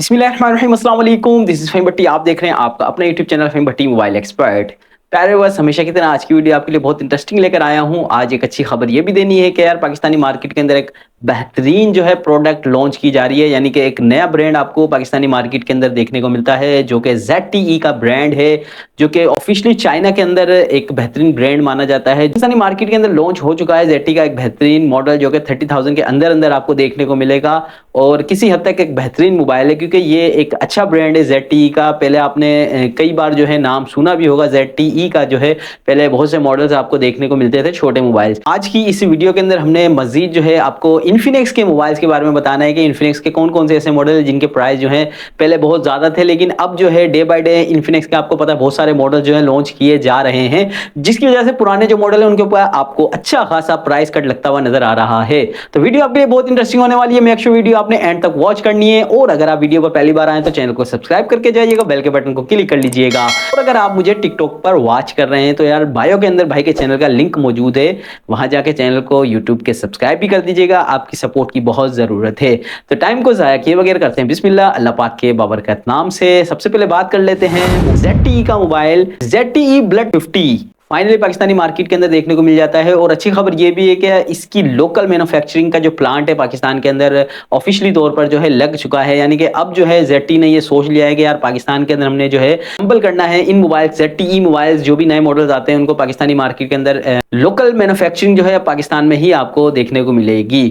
बिस्मिल्लाहिर्रहमानिर्रहीम, अस्सलाम वालेकुम। दिस इज़ फ़हीम भट्टी। आप देख रहे हैं आपका अपना यूट्यूब चैनल फ़हीम भट्टी मोबाइल एक्सपर्ट। प्यारे व्यूअर्स, हमेशा की तरह आज की वीडियो आपके लिए बहुत इंटरेस्टिंग लेकर आया हूँ। आज एक अच्छी खबर ये भी देनी है कि यार पाकिस्तानी मार्केट के अंदर एक बेहतरीन जो है प्रोडक्ट लॉन्च की जा रही है, यानी कि एक नया ब्रांड आपको पाकिस्तानी मार्केट के अंदर देखने को मिलता है, जो कि ZTE का ब्रांड है, जो कि ऑफिशियली चाइना के अंदर एक बेहतरीन ब्रांड माना जाता है। पाकिस्तानी मार्केट के अंदर लॉन्च हो चुका है ZTE का एक बेहतरीन मॉडल, जो कि 30,000 के अंदर अंदर आपको देखने को मिलेगा और किसी हद तक एक बेहतरीन मोबाइल है, क्योंकि ये एक अच्छा ब्रांड है ZTE का। पहले आपने कई बार जो है नाम सुना भी होगा ZTE का, जो है पहले बहुत से मॉडल्स आपको देखने को मिलते थे छोटे मोबाइल। आज की इस वीडियो के अंदर हमने मजीद जो है आपको इन्फिनिक्स के मोबाइल्स के बारे में बताना है कि इन्फिनिक्स के कौन कौन से ऐसे मॉडल हैं जिनके प्राइस जो है पहले बहुत ज़्यादा थे, लेकिन अब जो है डे बाय डे इन्फिनिक्स के आपको पता है बहुत सारे मॉडल जो है लॉन्च किए जा रहे हैं, जिसकी वजह से पुराने जो मॉडल है उनके ऊपर आपको अच्छा खासा प्राइस कट लगता हुआ नजर आ रहा है। तो वीडियो आपके लिए बहुत इंटरेस्टिंग होने वाली है। मेक श्योर वीडियो आपने एंड तक वॉच करनी है, और अगर आप वीडियो पर पहली बार आए तो चैनल को सब्सक्राइब करके जाइएगा, बेल के बटन को क्लिक कर लीजिएगा। और अगर आप मुझे टिकटॉक पर वॉच कर रहे हैं तो यार बायो के अंदर भाई के चैनल का लिंक मौजूद है, वहां जाके चैनल को यूट्यूब के सब्सक्राइब भी कर दीजिएगा। आपकी सपोर्ट की बहुत जरूरत है। तो टाइम को जाया किए बगैर करते हैं बिस्मिल्लाह अल्लाह पाक के बाबरकत नाम से। सबसे पहले बात कर लेते हैं ZTE का mobile, ZTE Blood 50 finally Pakistani market के अंदर देखने को मिल जाता है। और अच्छी खबर ये भी है कि इसकी लोकल मैन्युफैक्चरिंग का जो प्लांट है पाकिस्तान के अंदर ऑफिशियली तौर पर जो है लग चुका है, यानी कि अब जो है ZTE ने ये सोच लिया है कि यार पाकिस्तान के अंदर हमने जो है हम्बल करना है इन मोबाइल ZTE मोबाइल्स, जो भी नए मॉडल्स आते हैं उनको पाकिस्तानी मार्केट के अंदर लोकल मैन्युफैक्चरिंग जो है पाकिस्तान में ही आपको देखने को मिलेगी।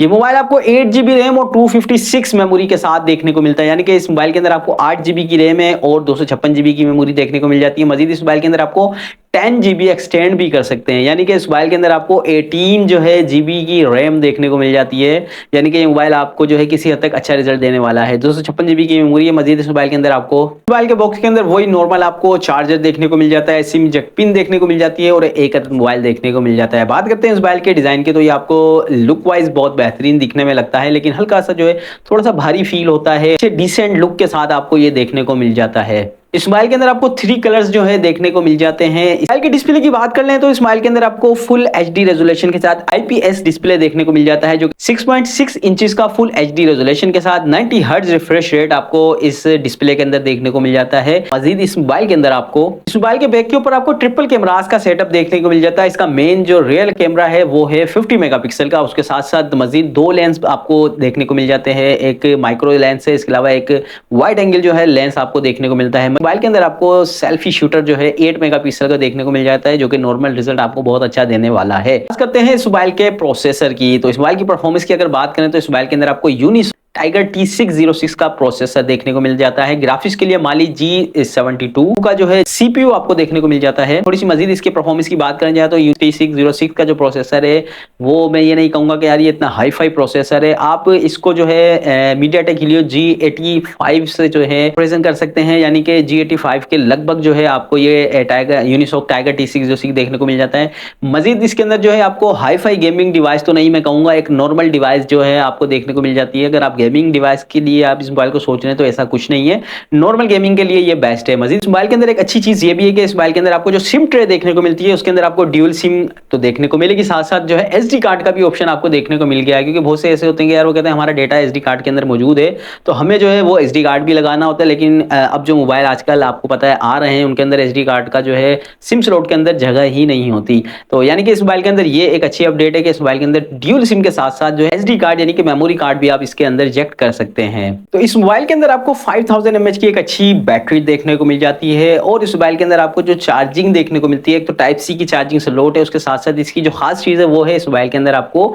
ये मोबाइल आपको 8GB रैम और 256 मेमोरी के साथ देखने को मिलता है, यानी कि इस मोबाइल के अंदर आपको 8GB की रैम है और 256GB की मेमोरी देखने को मिल जाती है। मजीद इस मोबाइल के अंदर आपको 10GB एक्सटेंड भी कर सकते हैं, यानी कि इस मोबाइल के अंदर आपको 18 जो है GB की रैम देखने को मिल जाती है, यानी कि ये मोबाइल आपको जो है किसी हद तक अच्छा रिजल्ट देने वाला है। 256GB की मेमोरी है। मजीद इस मोबाइल के अंदर आपको मोबाइल के बॉक्स के अंदर वही नॉर्मल आपको चार्जर देखने को मिल जाता है, सिम जैक पिन देखने को मिल जाती है और एक मोबाइल देखने को मिल जाता है। बात करते हैं इस मोबाइल के डिजाइन के, तो ये आपको लुक वाइज बहुत बेहतरीन दिखने में लगता है, लेकिन हल्का सा जो है थोड़ा सा भारी फील होता है। डिसेंट लुक के साथ आपको ये देखने को मिल जाता है। इस मोबाइल के अंदर आपको 3 कलर्स जो है देखने को मिल जाते हैं। इस मोबाइल की डिस्प्ले की बात कर लें तो इस मोबाइल के अंदर आपको फुल HD रेजोल्यूशन के साथ IPS डिस्प्ले देखने को मिल जाता है, जो 6.6 इंचेस का फुल HD रेजोल्यूशन के साथ 90 हर्ट्ज रिफ्रेश रेट आपको इस डिस्प्ले के अंदर देखने को मिल जाता है। मजीद इस मोबाइल के अंदर आपको इस मोबाइल के बैक के ऊपर आपको ट्रिपल कैमरास का सेटअप देखने को मिल जाता है। इसका मेन जो रियल कैमरा है वो है 50 मेगापिक्सल का, उसके साथ साथ मजीद 2 लेंस आपको देखने को मिल जाते हैं। एक माइक्रो लेंस है, इसके अलावा एक वाइड एंगल जो है लेंस आपको देखने को मिलता है। मोबाइल के अंदर आपको सेल्फी शूटर जो है 8 मेगापिक्सल का देखने को मिल जाता है, जो कि नॉर्मल रिजल्ट आपको बहुत अच्छा देने वाला है। बात करते हैं इस मोबाइल के प्रोसेसर की, तो इस मोबाइल की परफॉर्मेंस की अगर बात करें तो इस मोबाइल के अंदर आपको यूनिसॉक टाइगर T606 का प्रोसेसर देखने को मिल जाता है। ग्राफिक्स के लिए माली G72 का जो है CPU आपको देखने को मिल जाता है। थोड़ी सी मजीद इसके परफॉर्मेंस की बात करें जाए तो T606 का जो प्रोसेसर है वो मैं ये नहीं कहूंगा कि यार ये इतना हाई फाई प्रोसेसर है। आप इसको जो है MediaTek Helio G85 से जो है प्रेजेंट कर सकते हैं, यानी कि G85 के लगभग जो है आपको ये टाइगर यूनिसॉक टाइगर T606 देखने को मिल जाता है। मजीद इसके अंदर जो है आपको हाई फाई गेमिंग डिवाइस तो नहीं मैं कहूंगा, एक नॉर्मल डिवाइस जो है आपको देखने को मिल जाती है। अगर आप गेमिंग डिवाइस के लिए आप इस मोबाइल को सोच रहे हैं तो ऐसा कुछ नहीं है, नॉर्मल गेमिंग के लिए ये बेस्ट है। मजीद इस मोबाइल के अंदर एक अच्छी चीज ये भी है कि इस मोबाइल के अंदर आपको जो सिम ट्रे देखने को मिलती है उसके अंदर आपको ड्यूल सिम तो देखने को मिलेगी, साथ साथ जो है SD कार्ड का भी ऑप्शन आपको देखने को मिल गया है, क्योंकि बहुत से ऐसे होते हैं कि यार वो कहते हैं हमारा डेटा SD कार्ड के अंदर मौजूद है तो हमें जो है वो SD कार्ड भी लगाना होता है, लेकिन अब जो मोबाइल आजकल आपको पता है आ रहे हैं उनके अंदर SD कार्ड का जो है सिम स्लॉट के अंदर जगह ही नहीं होती। तो यानी कि इस मोबाइल के अंदर ये एक अच्छी अपडेट है कि इस मोबाइल के अंदर ड्यूल सिम के साथ साथ जो है SD कार्ड यानी कि मेमोरी कार्ड भी आप इसके अंदर इंजेक्ट कर सकते हैं। तो इस मोबाइल के अंदर आपको 5000 mAh की एक अच्छी बैटरी देखने को मिल जाती है, और इस मोबाइल के अंदर आपको जो चार्जिंग देखने को मिलती है, एक तो टाइप सी की चार्जिंग स्लॉट है, उसके साथ साथ इसकी जो खास चीज है वो है इस मोबाइल के अंदर आपको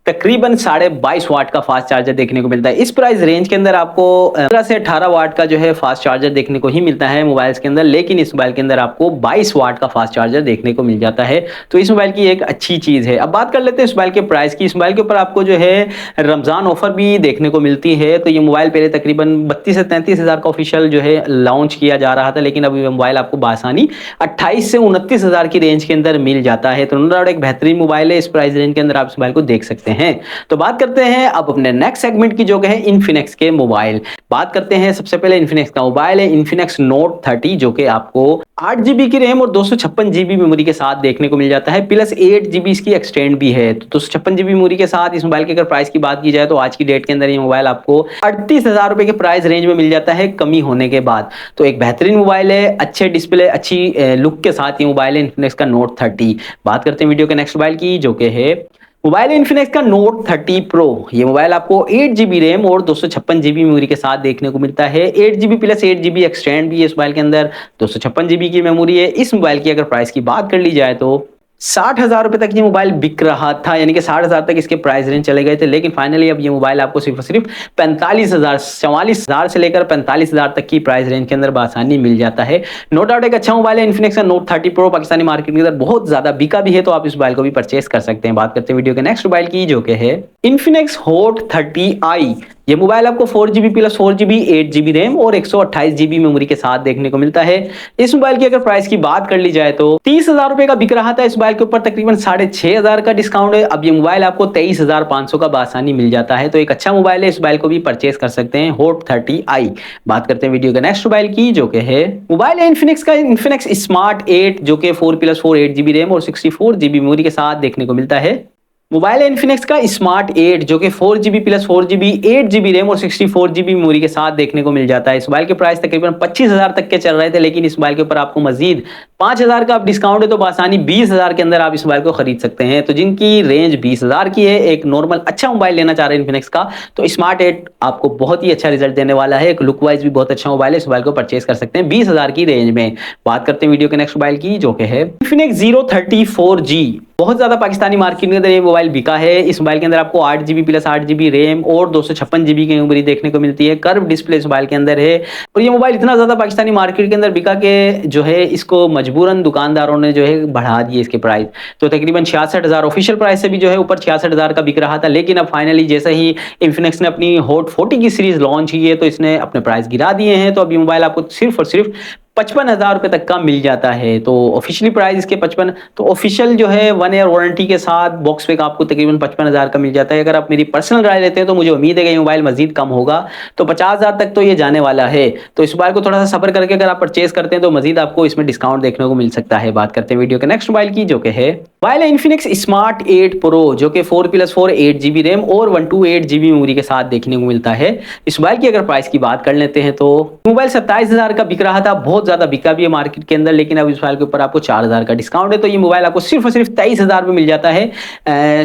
तकरीबन 22.5 वाट का फास्ट चार्जर देखने को मिलता है। इस प्राइस रेंज के अंदर आपको 15 से 18 वाट का जो है फास्ट चार्जर देखने को ही मिलता है मोबाइल्स के अंदर, लेकिन इस मोबाइल के अंदर आपको 22 वाट का फास्ट चार्जर देखने को मिल जाता है। तो इस मोबाइल की एक अच्छी चीज है। अब बात कर लेते हैं इस मोबाइल के प्राइस की। इस मोबाइल के ऊपर आपको जो है रमजान ऑफर भी देखने को मिलती है। तो ये मोबाइल पहले तकरीबन 32 से 33 हज़ार का ऑफिशियल जो है लॉन्च किया जा रहा था, लेकिन अभी मोबाइल आपको बासानी 28 से 29 हज़ार की रेंज के अंदर मिल जाता है। तो एक बेहतरीन मोबाइल है, इस प्राइस रेंज के अंदर आप इस मोबाइल को देख सकते हैं। तो बात करते हैं अब अपने नेक्स्ट सेगमेंट की, जो कि है इन्फिनिक्स के मोबाइल। बात करते हैं सबसे पहले इन्फिनिक्स का मोबाइल है इन्फिनिक्स नोट 30, जो कि आपको 8 GB की रैम और 256 GB मेमोरी के साथ देखने को मिल जाता है, प्लस 8 GB इसकी एक्सटेंड भी है। तो 256 GB मेमोरी के साथ इस मोबाइल की अगर प्राइस की बात की जाए तो आज की डेट के अंदर ये मोबाइल आपको 38,000 रुपए के प्राइस रेंज में मिल जाता है, कमी होने के बाद। तो एक बेहतरीन मोबाइल है, अच्छे डिस्प्ले, अच्छी लुक के साथ ये मोबाइल है इन्फिनिक्स का नोट 30। बात करते हैं वीडियो के नेक्स्ट मोबाइल की, जो कि है मोबाइल इन्फिनिक्स का नोट 30 प्रो। ये मोबाइल आपको 8 GB रैम और 256 GB मेमोरी के साथ देखने को मिलता है। 8 GB प्लस 8 GB एक्सटेंड भी है इस मोबाइल के अंदर, 256 GB की मेमोरी है। इस मोबाइल की अगर प्राइस की बात कर ली जाए तो 60,000 रुपए तक ये मोबाइल बिक रहा था, यानी कि 60,000 तक इसके प्राइस रेंज चले गए थे। लेकिन फाइनली अब ये मोबाइल आपको सिर्फ और सिर्फ 45,000, 44,000 से लेकर 45,000 तक की प्राइस रेंज के अंदर आसानी मिल जाता है। नो डाउट एक अच्छा मोबाइल है इन्फिनिक्स का नोट 30 प्रो, पाकिस्तानी मार्केट के अंदर बहुत ज्यादा बिका भी है, तो आप इस मोबाइल को भी परचेस कर सकते हैं। बात करते हैं वीडियो के नेक्स्ट मोबाइल की, जो कि है इन्फिनिक्स हॉट 30i। ये मोबाइल आपको 4 GB plus 4 GB 8 GB RAM और 128 GB मेमोरी के साथ देखने को मिलता है। इस मोबाइल की अगर प्राइस की बात कर ली जाए तो 30,000 रुपए का बिक रहा था, इस मोबाइल के ऊपर तकरीबन 6,500 का डिस्काउंट है। अब ये मोबाइल आपको 23,500 का आसानी मिल जाता है। तो एक अच्छा मोबाइल है, इस मोबाइल को भी परचेस कर सकते हैं, हॉट 30i। बात करते हैं वीडियो के नेक्स्ट मोबाइल की, जो कि है मोबाइल है इन्फिनिक्स का इन्फिनिक्स स्मार्ट 8, जो कि 4 + 4 8 GB रैम और 64 GB मेमोरी के साथ देखने को मिलता है। मोबाइल है इन्फिनिक्स का स्मार्ट 8, जो कि 4 GB plus 4 GB 8 GB RAM और 64 GB मेमोरी के साथ देखने को मिल जाता है। इस मोबाइल के प्राइस तकरीबन 25,000 तक के चल रहे थे, लेकिन इस मोबाइल के ऊपर आपको मजीद 5,000 का डिस्काउंट है, तो आसानी 20,000 के अंदर आप इस मोबाइल को खरीद सकते हैं। तो जिनकी रेंज 20,000 की है, एक नॉर्मल अच्छा मोबाइल लेना चाह रहे हैं इन्फिनिक्स का, तो स्मार्ट 8 आपको बहुत ही अच्छा रिजल्ट देने वाला है। एक लुक वाइज भी बहुत अच्छा मोबाइल है, इस मोबाइल को परचेस कर सकते हैं 20,000 की रेंज में। बात करते हैं वीडियो के नेक्स्ट मोबाइल की, जो कि है इन्फिनिक्स Zero 30 4G। बहुत ज्यादा पाकिस्तानी मार्केट के अंदर ये मोबाइल बिका है। इस मोबाइल के अंदर आपको 8 GB प्लस 8 GB रैम और 256 GB की मेमोरी देखने को मिलती है। कर्व डिस्प्ले इस मोबाइल के अंदर है, और ये मोबाइल इतना ज्यादा पाकिस्तानी मार्केट के अंदर बिका के जो है इसको मजबूरन दुकानदारों ने जो है बढ़ा दिए इसके प्राइस। तो तकरीबन 66,000 ऑफिशियल प्राइस से भी जो है ऊपर 66,000 का बिक रहा था, लेकिन अब फाइनली जैसे ही इन्फिनिक्स ने अपनी हॉट 40 की सीरीज लॉन्च की है, तो इसने अपने प्राइस गिरा दिए हैं। तो अब ये मोबाइल आपको सिर्फ और सिर्फ 55,000 रुपए तक का मिल जाता है। तो ऑफिशियली प्राइस इसके 55, तो ऑफिशियल जो है 1 ईयर वारंटी के साथ बॉक्स पे आपको तकरीबन 55,000 का मिल जाता है। अगर आप मेरी पर्सनल राय लेते हैं तो मुझे उम्मीद है कि ये मोबाइल मजीद कम होगा, तो 50,000 तक तो ये जाने वाला है। तो इस मोबाइल को थोड़ा सा सब्र करके अगर आप परचेस करते हैं तो मजीद आपको इसमें डिस्काउंट देखने को मिल सकता है। बात करते हैं वीडियो के नेक्स्ट मोबाइल की, जो कि है मोबाइल है इन्फिनिक्स स्मार्ट 8 प्रो, जो कि 4 + 4 8 GB रैम और 128 GB मेमोरी के साथ देखने को मिलता है। इस मोबाइल की अगर प्राइस की बात कर लेते हैं तो मोबाइल 27,000 का बिक रहा था, बहुत ज्यादा बिका भी है मार्केट के अंदर, लेकिन अब इस मोबाइल के ऊपर आपको 4,000 का डिस्काउंट है। तो ये मोबाइल आपको सिर्फ और सिर्फ 23,000 में मिल जाता है।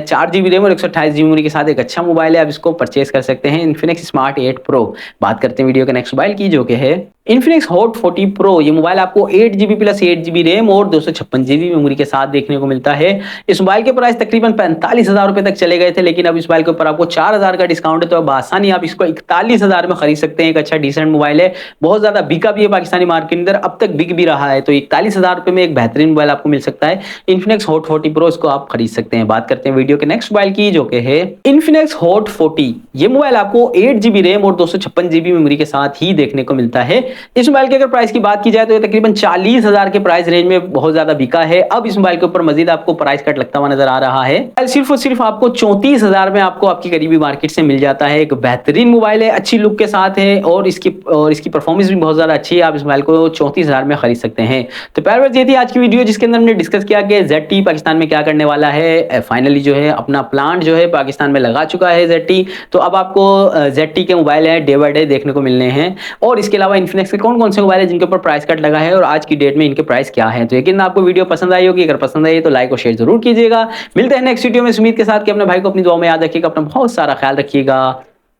4 GB रैम और 128 GB मेमोरी के साथ एक अच्छा मोबाइल है, आप इसको परचेस कर सकते हैं, इन्फिनिक्स स्मार्ट 8 प्रो। बात करते हैं वीडियो के नेक्स्ट मोबाइल की, जो कि है इन्फिनिक्स हॉट 40 प्रो। ये मोबाइल आपको 8 GB प्लस 8 GB रैम और 256 GB मेमोरी के साथ देखने को मिलता है। इस मोबाइल के प्राइस तकरीबन 45,000 रुपए तक चले गए थे, लेकिन अब इस मोबाइल के ऊपर आपको 4,000 का डिस्काउंट है, तो अब आसानी आप इसको 41,000 में खरीद सकते हैं। एक अच्छा डिसेंट मोबाइल है, बहुत ज्यादा बिका भी है पाकिस्तानी मार्केट के अंदर, अब तक बिक भी रहा है। तो 41,000 रुपए में एक बेहतरीन मोबाइल आपको मिल सकता है, इन्फिनिक्स हॉट 40 प्रो, इसको आप खरीद सकते हैं। बात करते हैं वीडियो के नेक्स्ट मोबाइल की, जो कि है इन्फिनिक्स हॉट 40। ये मोबाइल आपको 8 GB रैम और 256 GB मेमोरी के साथ ही देखने को मिलता है। इस मोबाइल के अगर प्राइस की बात की जाए तो ये तकरीबन 40,000 के प्राइस रेंज में बहुत ज्यादा बिका है। अब इस मोबाइल के ऊपर मजीद आपको प्राइस कट लगता हुआ नजर आ रहा है। सिर्फ और सिर्फ आपको 34,000 में आपको आपकी करीबी मार्केट से मिल जाता है। एक बेहतरीन मोबाइल है, अच्छी लुक के साथ है, और इसकी परफॉर्मेंस भी बहुत ज्यादा अच्छी है। आप इस मोबाइल को 34,000 में खरीद सकते हैं। तो प्यारे व्यूअर्स, ये थी आज की वीडियो, जिसके अंदर हमने डिस्कस किया कि ZTE पाकिस्तान में क्या करने वाला है। फाइनली जो है अपना प्लांट जो है पाकिस्तान में लगा चुका है ZTE। तो अब आपको ZTE के मोबाइल है डे बाय डे देखने को मिलने हैं, और इसके अलावा इन्फिनिक्स के कौन कौन से मोबाइल है जिनके ऊपर प्राइस कट लगा है और आज की डेट में इनके प्राइस क्या है। तो यकीन आपको वीडियो पसंद आई होगी, अगर पसंद आई तो लाइक और शेयर जरूर कीजिएगा। मिलते हैं नेक्स्ट वीडियो में इस उम्मीद के साथ कि अपने भाई को अपनी दुआ में याद रखिएगा, अपना बहुत सारा ख्याल रखिएगा।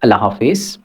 अल्लाह हाफिज।